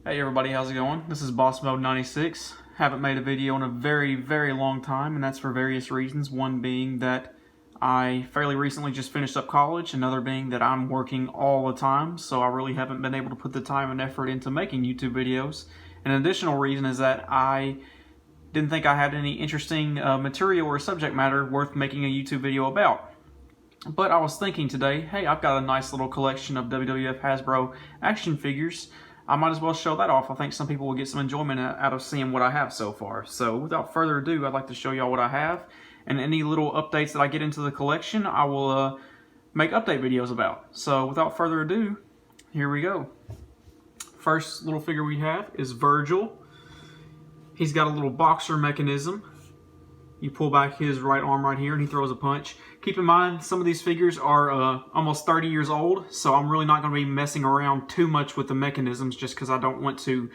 Hey everybody, how's it going? This is Boss Mode 96. Haven't made a video in a very long time, and that's for various reasons. One being that I fairly recently just finished up college, another being that I'm working all the time, so I really haven't been able to put the time and effort into making YouTube videos. And an additional reason is that I didn't think I had any interesting material or subject matter worth making a YouTube video about. But I was thinking today, hey, I've got a nice little collection of WWF Hasbro action figures. I might as well show that off. I think some people will get some enjoyment out of seeing what I have so far. So without further ado, I'd like to show y'all what I have. And any little updates that I get into the collection, I will make update videos about. So without further ado, here we go. First little figure we have is Virgil. He's got a little boxer mechanism. You pull back his right arm right here and he throws a punch. Keep in mind, some of these figures are almost 30 years old, so I'm really not going to be messing around too much with the mechanisms just because I don't want to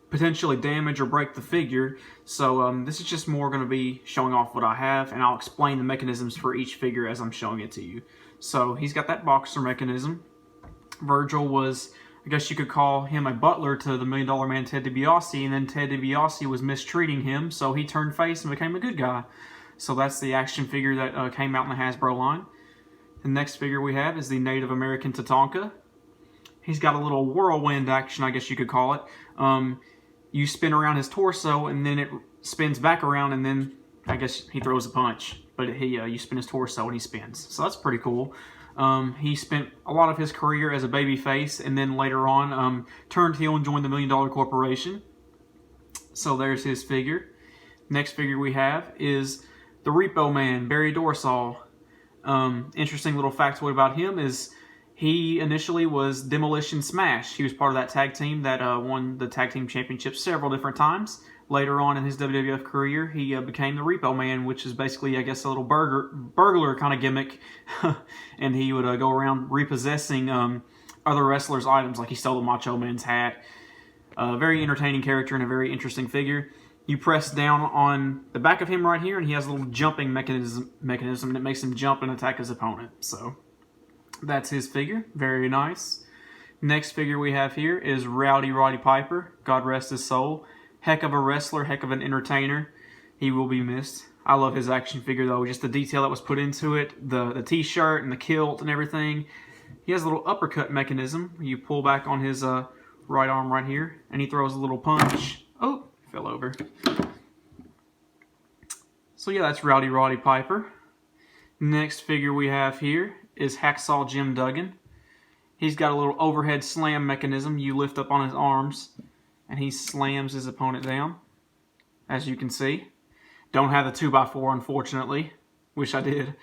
potentially damage or break the figure. So this is just more going to be showing off what I have, and I'll explain the mechanisms for each figure as I'm showing it to you. So he's got that boxer mechanism. Virgil was, I guess you could call him a butler to the $1 Million Man Ted DiBiase, and then Ted DiBiase was mistreating him, so he turned face and became a good guy. So that's the action figure that came out in the Hasbro line. The next figure we have is the Native American Tatanka. He's got a little whirlwind action, I guess you could call it. You spin around his torso, and then it spins back around, and then I guess he throws a punch. But you spin his torso and he spins. So that's pretty cool. He spent a lot of his career as a baby face, and then later on turned heel and joined the $1 Million Corporation. So there's his figure. Next figure we have is the Repo Man, Barry Dorsall. Interesting little factoid about him is he initially was Demolition Smash. He was part of that tag team that won the tag team championship several different times. Later on in his WWF career, he became the Repo Man, which is basically, I guess, a little burglar kind of gimmick. And he would go around repossessing other wrestlers' items, like he stole the Macho Man's hat. Very entertaining character and a very interesting figure. You press down on the back of him right here, and he has a little jumping mechanism and it makes him jump and attack his opponent. So that's his figure. Very nice. Next figure we have here is Rowdy Roddy Piper. God rest his soul. Heck of a wrestler, heck of an entertainer. He will be missed. I love his action figure though. Just the detail that was put into it, the t-shirt and the kilt and everything. He has a little uppercut mechanism. You pull back on his right arm right here, and he throws a little punch. Oh! Fell over. So yeah, that's Rowdy Roddy Piper. Next figure we have here is Hacksaw Jim Duggan. He's got a little overhead slam mechanism. You lift up on his arms and he slams his opponent down, as you can see. Don't have the 2x4, unfortunately. Wish I did.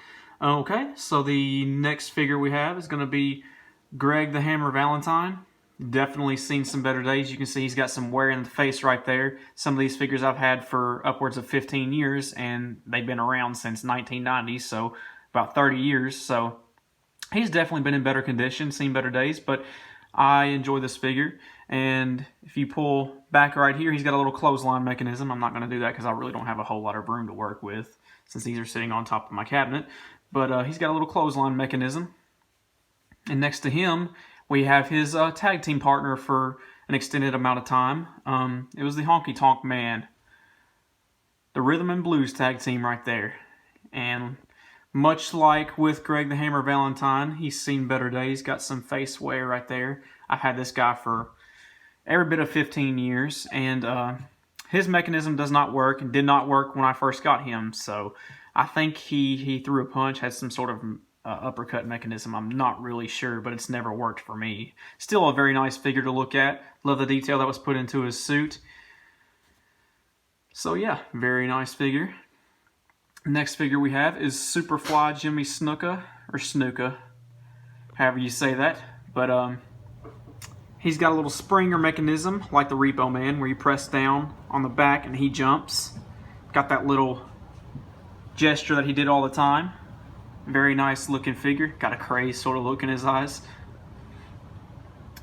Okay, so the next figure we have is going to be Greg the Hammer Valentine. Definitely seen some better days. You can see he's got some wear in the face right there. Some of these figures I've had for upwards of 15 years, and they've been around since 1990, so about 30 years. So he's definitely been in better condition, seen better days, but I enjoy this figure. And if you pull back right here, he's got a little clothesline mechanism. I'm not going to do that because I really don't have a whole lot of room to work with since these are sitting on top of my cabinet. But he's got a little clothesline mechanism. And next to him, we have his tag team partner for an extended amount of time. It was the Honky Tonk Man. The Rhythm and Blues tag team right there. And much like with Greg the Hammer Valentine, he's seen better days. Got some face wear right there. I've had this guy for every bit of 15 years. And his mechanism does not work and did not work when I first got him. So I think he threw a punch, had some sort of uppercut mechanism. I'm not really sure, but it's never worked for me. Still a very nice figure to look at. Love the detail that was put into his suit. So yeah, very nice figure. Next figure we have is Superfly Jimmy Snuka, or Snuka, however you say that. But he's got a little springer mechanism like the Repo Man, where you press down on the back and he jumps. Got that little gesture that he did all the time. Very nice looking figure. Got a crazed sort of look in his eyes.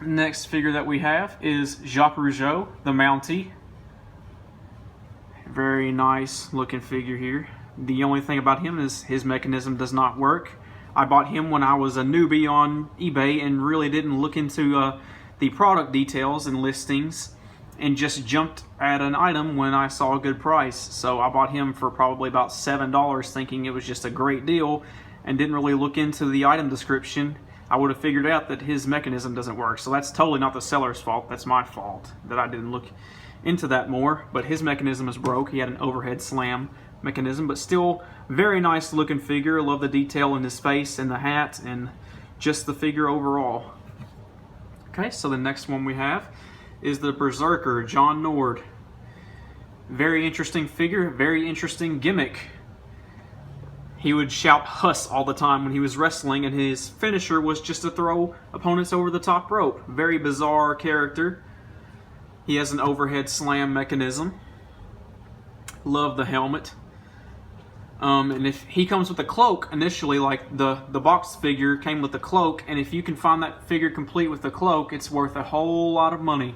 Next figure that we have is Jacques Rougeau, the Mountie. Very nice looking figure here. The only thing about him is his mechanism does not work. I bought him when I was a newbie on eBay and really didn't look into the product details and listings. and just jumped at an item when I saw a good price. So I bought him for probably about $7 thinking it was just a great deal and didn't really look into the item description. I would have figured out that his mechanism doesn't work. So that's totally not the seller's fault. That's my fault that I didn't look into that more. But his mechanism is broke. He had an overhead slam mechanism, but still very nice looking figure. I love the detail in his face and the hat and just the figure overall. Okay, so the next one we have is the Berserker, John Nord. Very interesting figure, very interesting gimmick. He would shout "Huss" all the time when he was wrestling, and his finisher was just to throw opponents over the top rope. Very bizarre character. He has an overhead slam mechanism. Love the helmet. And if he comes with a cloak initially, like the box figure came with the cloak, and if you can find that figure complete with the cloak, it's worth a whole lot of money.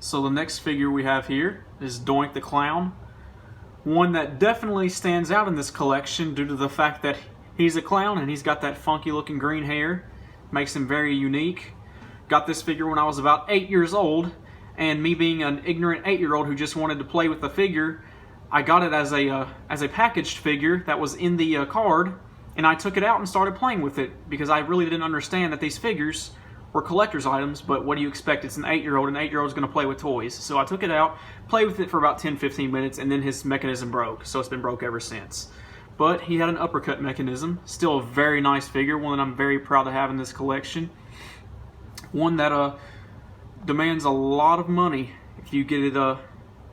So the next figure we have here is Doink the Clown. One that definitely stands out in this collection due to the fact that he's a clown and he's got that funky looking green hair. Makes him very unique. Got this figure when I was about 8 years old, and me being an ignorant 8-year-old who just wanted to play with the figure, I got it as a packaged figure that was in the card, and I took it out and started playing with it because I really didn't understand that these figures were collector's items. But what do you expect? It's an 8-year-old. An 8-year-old is going to play with toys. So I took it out, played with it for about 10-15 minutes, and then his mechanism broke. So it's been broke ever since. But he had an uppercut mechanism. Still a very nice figure, one that I'm very proud to have in this collection. One that demands a lot of money if you get it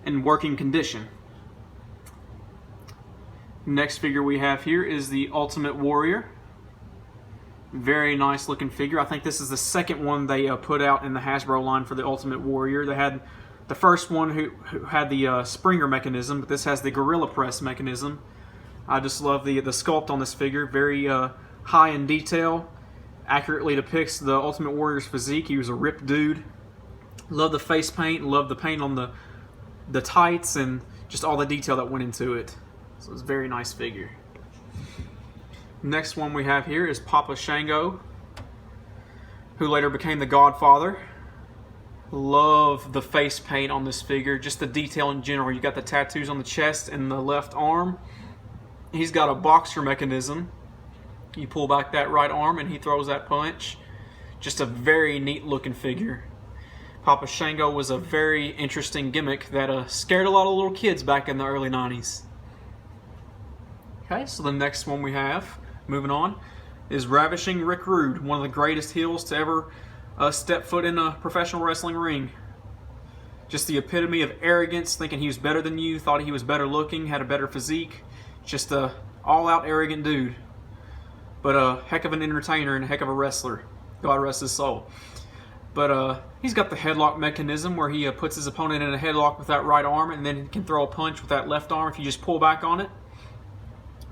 in working condition. Next figure we have here is the Ultimate Warrior. Very nice looking figure. I think this is the second one they put out in the Hasbro line for the Ultimate Warrior. They had the first one who had the Springer mechanism, but this has the Gorilla Press mechanism. I just love the sculpt on this figure. Very high in detail. Accurately depicts the Ultimate Warrior's physique. He was a ripped dude. Love the face paint. Love the paint on the tights and just all the detail that went into it. So it's a very nice figure. Next one we have here is Papa Shango, who later became the Godfather. Love the face paint on this figure, just the detail in general. You got the tattoos on the chest and the left arm. He's got a boxer mechanism. You pull back that right arm and he throws that punch. Just a very neat looking figure. Papa Shango was a very interesting gimmick that scared a lot of little kids back in the early 90s. Okay, so the next one we have, moving on, is Ravishing Rick Rude, one of the greatest heels to ever step foot in a professional wrestling ring. Just the epitome of arrogance, thinking he was better than you, thought he was better looking, had a better physique. Just a all-out arrogant dude. But a heck of an entertainer and a heck of a wrestler. God rest his soul. But he's got the headlock mechanism where he puts his opponent in a headlock with that right arm, and then he can throw a punch with that left arm if you just pull back on it.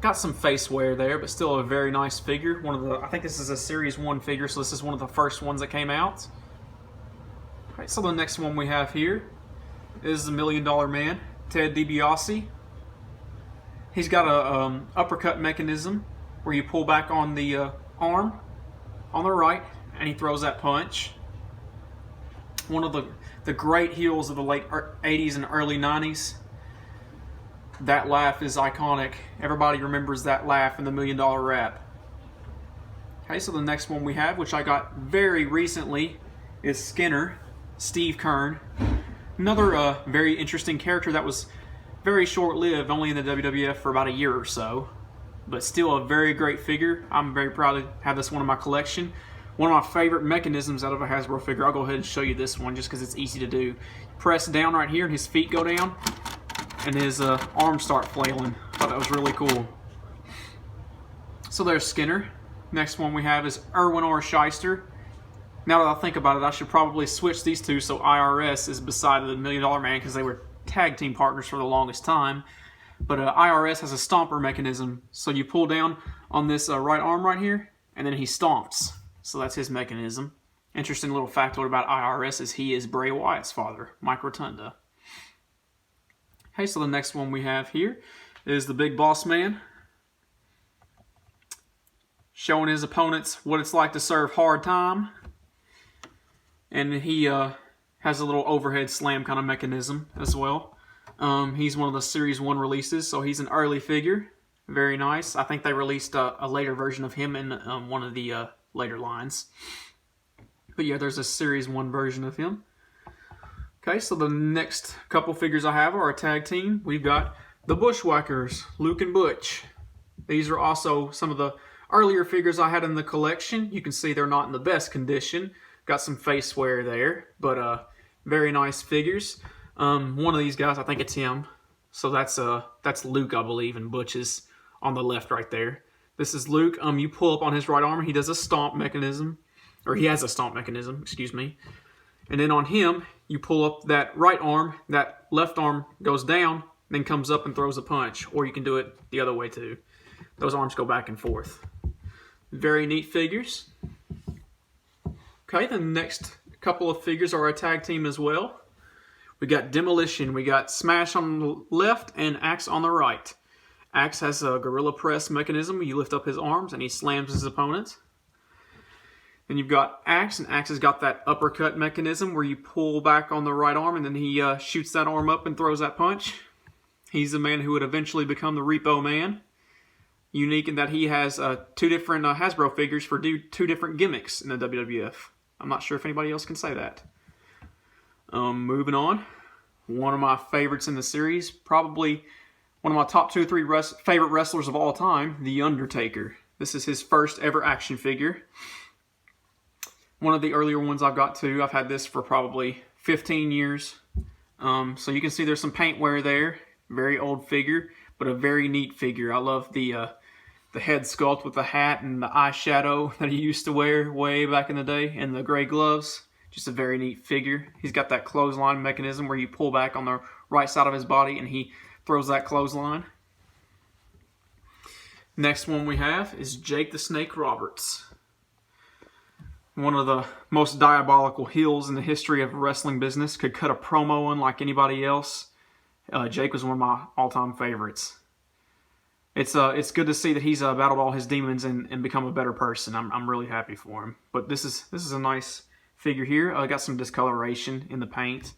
Got some face wear there, but still a very nice figure. I think this is a Series 1 figure, so this is one of the first ones that came out. Alright, so the next one we have here is the $1 Million Man, Ted DiBiase. He's got a uppercut mechanism where you pull back on the arm on the right, and he throws that punch. One of the great heels of the late 80s and early 90s. That laugh is iconic. Everybody remembers that laugh in the $1 Million Rap. Okay, so the next one we have, which I got very recently, is Skinner, Steve Kern. Another very interesting character that was very short-lived, only in the WWF for about a year or so. But still a very great figure. I'm very proud to have this one in my collection. One of my favorite mechanisms out of a Hasbro figure. I'll go ahead and show you this one just because it's easy to do. Press down right here and his feet go down. And his arms start flailing. I thought that was really cool. So there's Skinner. Next one we have is Erwin R. Shyster. Now that I think about it, I should probably switch these two so IRS is beside the $1 Million Man because they were tag team partners for the longest time. But IRS has a stomper mechanism. So you pull down on this right arm right here, and then he stomps. So that's his mechanism. Interesting little factoid about IRS is he is Bray Wyatt's father, Mike Rotunda. Okay, so the next one we have here is the Big Boss Man. Showing his opponents what it's like to serve hard time. And he Has a little overhead slam kind of mechanism as well. He's one of the Series 1 releases, so he's an early figure. Very nice. I think they released a later version of him in one of the later lines. But yeah, there's a Series 1 version of him. Okay, so the next couple figures I have are a tag team. We've got the Bushwhackers, Luke and Butch. These are also some of the earlier figures I had in the collection. You can see they're not in the best condition. Got some face wear there, but very nice figures. One of these guys, I think it's him. So that's Luke, I believe, and Butch is on the left right there. This is Luke. You pull up on his right arm, he does a stomp mechanism. Or he has a stomp mechanism, excuse me. And then on him, you pull up that right arm, that left arm goes down, then comes up and throws a punch. Or you can do it the other way too. Those arms go back and forth. Very neat figures. Okay, the next couple of figures are a tag team as well. We got Demolition, we got Smash on the left and Axe on the right. Axe has a gorilla press mechanism where you lift up his arms and he slams his opponent. Then you've got Axe, and Axe has got that uppercut mechanism where you pull back on the right arm and then he shoots that arm up and throws that punch. He's the man who would eventually become the Repo Man. Unique in that he has two different Hasbro figures for two different gimmicks in the WWF. I'm not sure if anybody else can say that. Moving on. One of my favorites in the series, probably one of my top 2 or 3 favorite wrestlers of all time, The Undertaker. This is his first ever action figure. One of the earlier ones I've got too. I've had this for probably 15 years. So you can see there's some paint wear there. Very old figure, but a very neat figure. I love the head sculpt with the hat and the eyeshadow that he used to wear way back in the day, and the gray gloves. Just a very neat figure. He's got that clothesline mechanism where you pull back on the right side of his body and he throws that clothesline. Next one we have is Jake the Snake Roberts. One of the most diabolical heels in the history of wrestling business. Could cut a promo unlike anybody else. Jake was one of my all-time favorites. It's good to see that he's battled all his demons and become a better person. I'm really happy for him. But this is a nice figure here. I got some discoloration in the paint.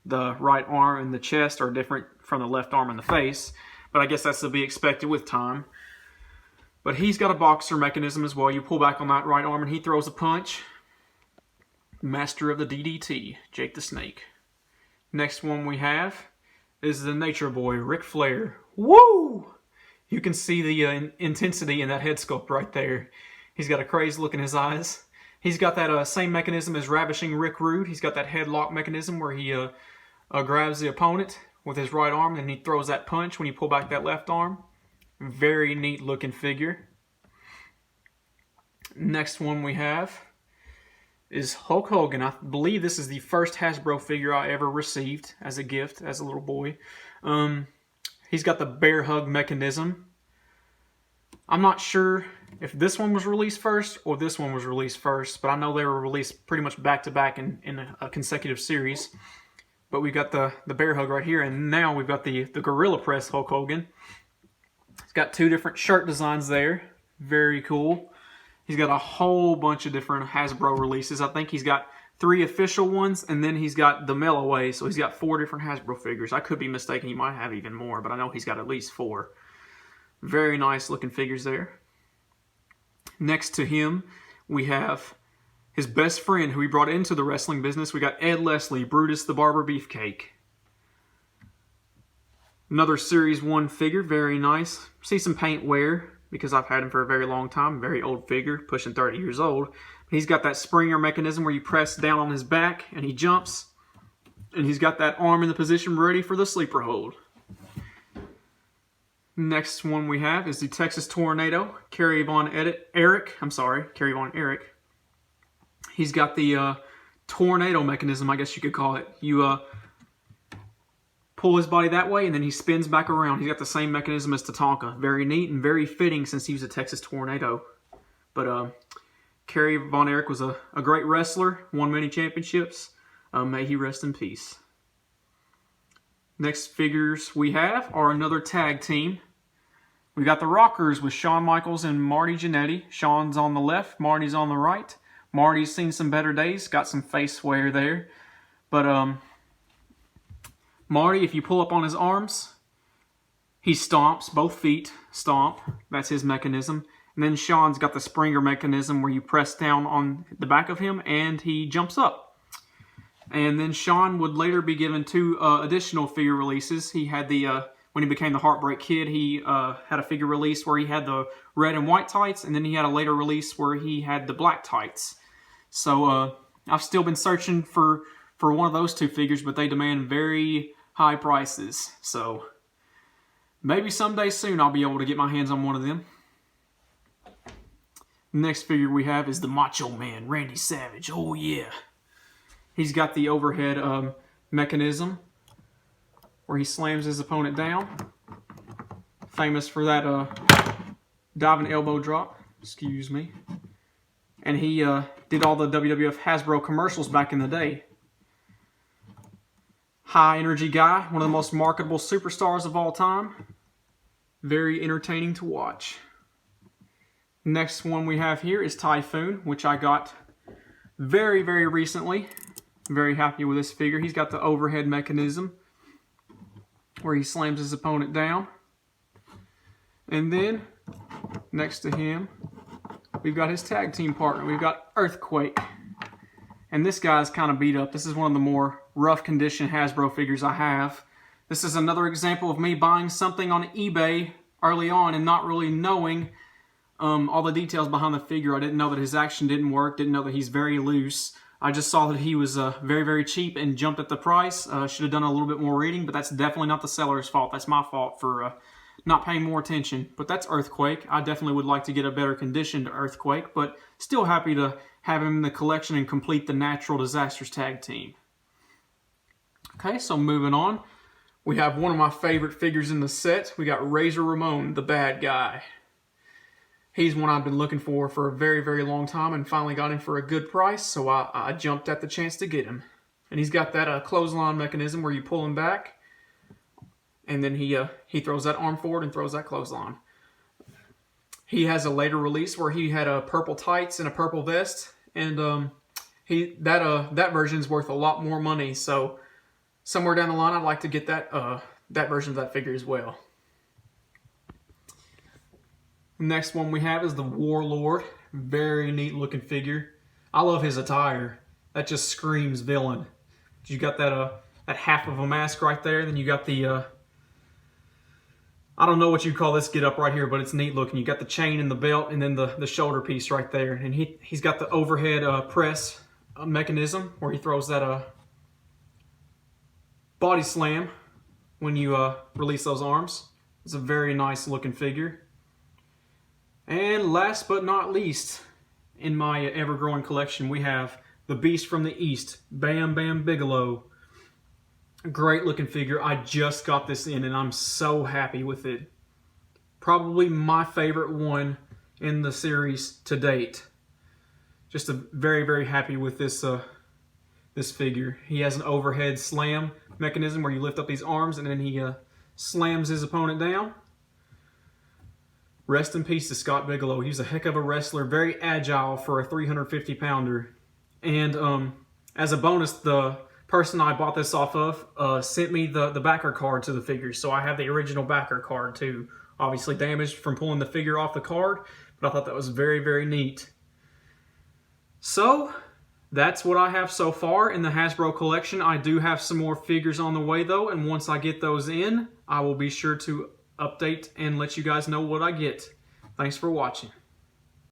The right arm and the chest are different from the left arm and the face, but I guess that's to be expected with time. But he's got a boxer mechanism as well. You pull back on that right arm and he throws a punch. Master of the DDT, Jake the Snake. Next one we have is the Nature Boy, Ric Flair. Woo! You can see the intensity in that head sculpt right there. He's got a crazy look in his eyes. He's got that same mechanism as Ravishing Rick Rude. He's got that headlock mechanism where he grabs the opponent with his right arm and he throws that punch when you pull back that left arm. Very neat looking figure. Next one we have is Hulk Hogan. I believe this is the first Hasbro figure I ever received as a gift as a little boy. He's got the bear hug mechanism. I'm not sure if this one was released first or this one was released first, but I know they were released pretty much back to back in a consecutive series. But we've got the bear hug right here, and now we've got the gorilla press Hulk Hogan. He's got 2 different shirt designs there. Very cool. He's got a whole bunch of different Hasbro releases. I think he's got 3 official ones, and then he's got the mail away, so he's got 4 different Hasbro figures. I could be mistaken, he might have even more, but I know he's got at least 4. Very nice looking figures there. Next to him, we have his best friend who he brought into the wrestling business. We got Ed Leslie, Brutus the Barber Beefcake. Another Series 1 figure, very nice. See some paint wear because I've had him for a very long time. Very old figure, pushing 30 years old. He's got that Springer mechanism where you press down on his back and he jumps. And he's got that arm in the position ready for the sleeper hold. Next one we have is the Texas Tornado, Kerry Von Erich. He's got the tornado mechanism, I guess you could call it. You pull his body that way and then he spins back around. He's got the same mechanism as Tatanka. Very neat and very fitting since he was a Texas Tornado. But Kerry Von Erich was a great wrestler, won many championships. May he rest in peace. Next figures we have are another tag team. We got the Rockers with Shawn Michaels and Marty Jannetty. Shawn's on the left, Marty's on the right. Marty's seen some better days, got some face wear there. But Marty, if you pull up on his arms, he stomps, both feet stomp. That's his mechanism. And then Sean's got the Springer mechanism where you press down on the back of him and he jumps up. And then Sean would later be given 2 additional figure releases. He had the, when he became the Heartbreak Kid, he had a figure release where he had the red and white tights, and then he had a later release where he had the black tights. So I've still been searching for one of those 2 figures, but they demand very high prices. So maybe someday soon I'll be able to get my hands on one of them. The next figure we have is the Macho Man, Randy Savage. Oh yeah. He's got the overhead mechanism where he slams his opponent down. Famous for that diving elbow drop. Excuse me. And he did all the WWF Hasbro commercials back in the day. High energy guy, one of the most marketable superstars of all time. Very entertaining to watch. Next one we have here is Typhoon, which I got very, very recently. Very happy with this figure. He's got the overhead mechanism where he slams his opponent down. And then, next to him, we've got his tag team partner. We've got Earthquake. And this guy's kind of beat up. This is one of the more rough condition Hasbro figures I have. This is another example of me buying something on eBay early on and not really knowing all the details behind the figure. I didn't know that his action didn't work, didn't know that he's very loose. I just saw that he was very, very cheap and jumped at the price. Should have done a little bit more reading, but that's definitely not the seller's fault. That's my fault for not paying more attention. But that's Earthquake. I definitely would like to get a better conditioned Earthquake, but still happy to have him in the collection and complete the Natural Disasters tag team. Okay, so moving on. We have one of my favorite figures in the set. We got Razor Ramon, the bad guy. He's one I've been looking for a very, very long time and finally got him for a good price, so I jumped at the chance to get him. And he's got that clothesline mechanism where you pull him back, and then he throws that arm forward and throws that clothesline. He has a later release where he had purple tights and a purple vest, and that version is worth a lot more money. So somewhere down the line, I'd like to get that version of that figure as well. Next one we have is the Warlord. Very neat looking figure. I love his attire. That just screams villain. You got that half of a mask right there. Then you got the I don't know what you call this get up right here, but it's neat looking. You got the chain and the belt, and then the shoulder piece right there. And he's got the overhead press mechanism where he throws that body slam when you release those arms. It's a very nice looking figure. And last but not least, in my ever-growing collection, we have the Beast from the East, Bam Bam Bigelow. Great looking figure. I just got this in and I'm so happy with it. Probably my favorite one in the series to date. Just very, very happy with this this figure. He has an overhead slam mechanism where you lift up these arms and then he slams his opponent down. Rest in peace to Scott Bigelow. He was a heck of a wrestler, very agile for a 350-pounder. And as a bonus, the person I bought this off of sent me the backer card to the figure. So I have the original backer card too. Obviously damaged from pulling the figure off the card, but I thought that was very, very neat. So that's what I have so far in the Hasbro collection. I do have some more figures on the way though, and once I get those in, I will be sure to update and let you guys know what I get. Thanks for watching.